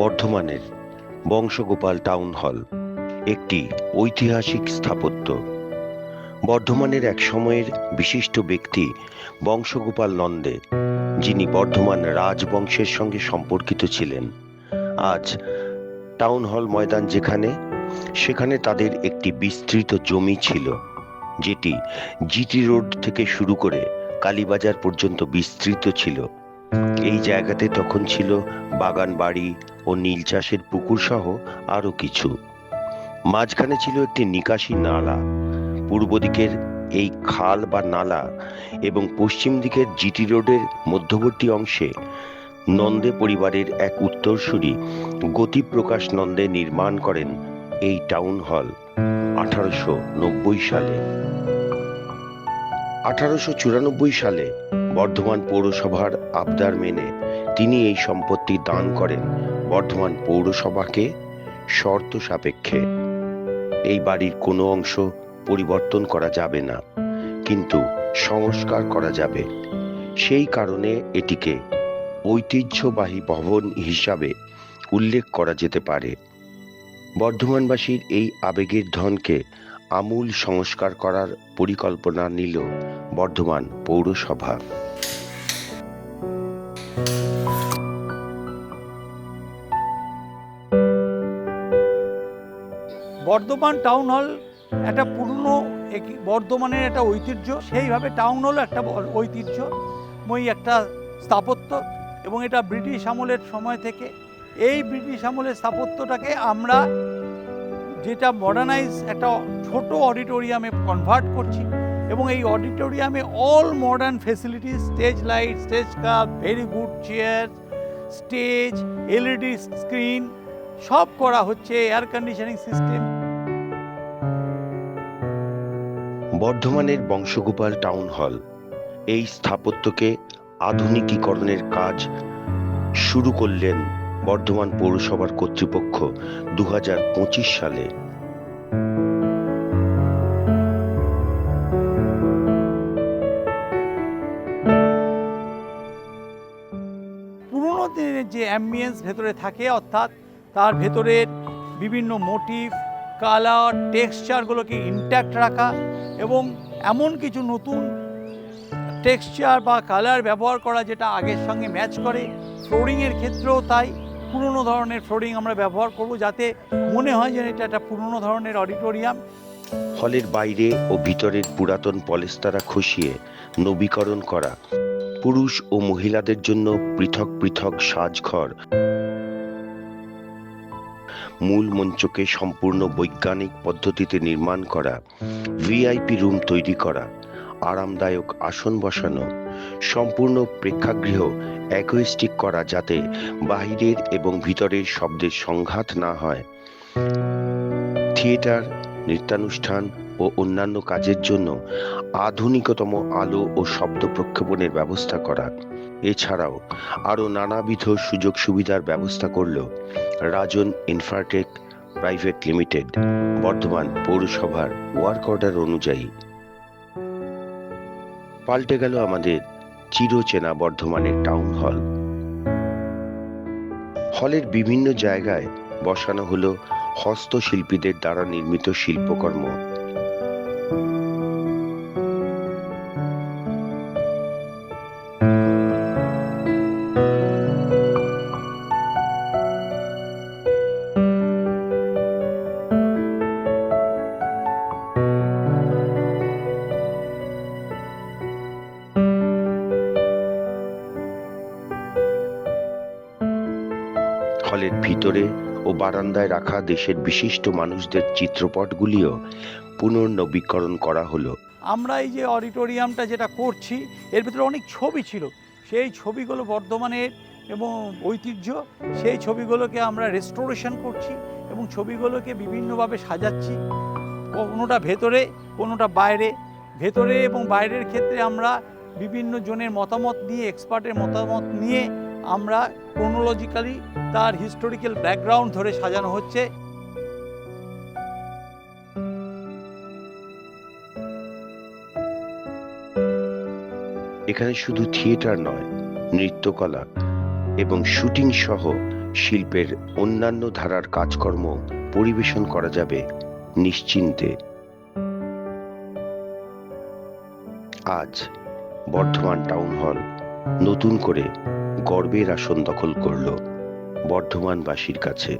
বর্ধমানের Bansagopal town hall একটি ঐতিহাসিক স্থাপত্য। বর্ধমানের এক সময়ের বিশিষ্ট ব্যক্তি বংশগোপাল নন্দে, যিনি বর্ধমান রাজবংশের সঙ্গে সম্পর্কিত ছিলেন। আজ টাউন হল ময়দান সেখানে তাদের একটি বিস্তৃত জমি ছিল, যেটি জিটি রোড থেকে শুরু করে কালীবাজার পর্যন্ত বিস্তৃত ছিল। এই জায়গাতে তখন ছিল বাগান বাড়ি ও নীল চাষের পুকুর সহ আরো কিছু। মাঝখানে ছিল একটি নিকাশি নালা। পূর্ব দিকের এই খাল বা নালা এবং পশ্চিম দিকের জিটি রোডের মধ্যবর্তী অংশে নন্দে পরিবারের এক উত্তরসূরি গতিপ্রকাশ নন্দে নির্মাণ করেন এই টাউন হল 1890 সালে। 1894 সালে বর্ধমান পৌরসভার আবদার মেনে তিনি এই সম্পত্তি দান করেন বর্ধমান পৌরসভাকে শর্ত সাপেক্ষে। এই বাড়ির কোনো অংশ পরিবর্তন করা যাবে না, কিন্তু সংস্কার করা যাবে। সেই কারণে এটিকে ঐতিহ্যবাহী ভবন হিসাবে উল্লেখ করা যেতে পারে। বর্ধমানবাসীর এই আবেগের ধনকে আমূল সংস্কার করার পরিকল্পনা নিল বর্ধমান পৌরসভা। বর্ধমান টাউন হল একটা পুরনো বর্ধমানের একটা ঐতিহ্য, সেইভাবে টাউন হল একটা ঐতিহ্যময়ী একটা স্থাপত্য। এবং এটা ব্রিটিশ আমলের সময় থেকে, এই ব্রিটিশ আমলের স্থাপত্যটাকে আমরা যেটা মডার্নাইজ একটা ছোট অডিটোরিয়ামে কনভার্ট করছি। এবং এই অডিটোরিয়ামে all modern facilities, stage light, stage cup, very good chair, stage, LED screen সব করা হচ্ছে, এয়ার কন্ডিশনিং সিস্টেম। বর্ধমানের বংশগোপাল টাউন হল এই স্থাপত্যকে আধুনিকীকরণের কাজ শুরু করলেন বর্ধমান পৌরসভার কর্তৃপক্ষ 2025 সালে। পুরোনো দিনের যে অ্যাম্বিয়েন্স ভেতরে থাকে, অর্থাৎ তার ভেতরের বিভিন্ন মোটিভ, কালার, টেক্সচারগুলোকে ইনট্যাক্ট রাখা এবং এমন কিছু নতুন টেক্সচার বা কালার ব্যবহার করা যেটা আগের সঙ্গে ম্যাচ করে। ফ্লোরিংয়ের ক্ষেত্রেও তাই, পুরনো ধরনের ফ্লোরিং আমরা ব্যবহার করব, যাতে মনে হয় যে এটা একটা পুরনো ধরনের অডিটোরিয়াম। হলের বাইরে ও ভিতরের পুরাতন পলেস্তারা খসিয়ে নবীকরণ করা, পুরুষ ও মহিলাদের জন্য পৃথক পৃথক সাজঘর, মূল মঞ্চকে সম্পূর্ণ বৈজ্ঞানিক পদ্ধতিতে নির্মাণ করা, ভিআইপি রুম তৈরি করা, আরামদায়ক আসন বসানো, সম্পূর্ণ প্রেক্ষাগৃহ অ্যাকোস্টিক করা যাতে বাহিরের এবং ভিতরের শব্দের সংঘাত না হয়, থিয়েটার, নৃত্যানুষ্ঠান ও অন্যান্য কাজের জন্য আধুনিকতম আলো ও শব্দ প্রক্ষেপণের ব্যবস্থা করা। এছাড়াও আরও নানাবিধ সুযোগ সুবিধার ব্যবস্থা করল রাজন ইনফ্রাটেক প্রাইভেট লিমিটেড বর্ধমান পৌরসভার ওয়ার্ক অর্ডার অনুযায়ী। পাল্টে গেল আমাদের চিরচেনা বর্ধমানের টাউন হল। হলের বিভিন্ন জায়গায় বসানো হলো হস্তশিল্পীদের দ্বারা নির্মিত শিল্পকর্ম। হলের ভিতরে ও বারান্দায় রাখা দেশের বিশিষ্ট মানুষদের চিত্রপটগুলিও পুনর্নবীকরণ করা হলো। আমরা এই যে অডিটোরিয়ামটা যেটা করছি, এর ভিতরে অনেক ছবি ছিল, সেই ছবিগুলো বর্ধমানের এবং ঐতিহ্য, সেই ছবিগুলোকে আমরা রেস্টোরেশন করছি এবং ছবিগুলোকে বিভিন্নভাবে সাজাচ্ছি, কোনোটা ভেতরে, কোনোটা বাইরে। ভেতরে এবং বাইরের ক্ষেত্রে আমরা বিভিন্ন জনের মতামত নিয়ে, এক্সপার্টের মতামত নিয়ে আমরা ক্রোনোলজিক্যালি তার হিস্টোরিক্যাল ব্যাকগ্রাউন্ড ধরে সাজানো হচ্ছে। এখানে শুধু থিয়েটার নয়, নৃত্যকলা, এবং শুটিং সহ শিল্পের অন্যান্য ধারার কাজকর্ম পরিবেশন করা যাবে নিশ্চিন্তে। আজ বর্ধমান টাউন হল নতুন করে গর্বের আসন দখল করল বর্ধমানবাসীর কাছে।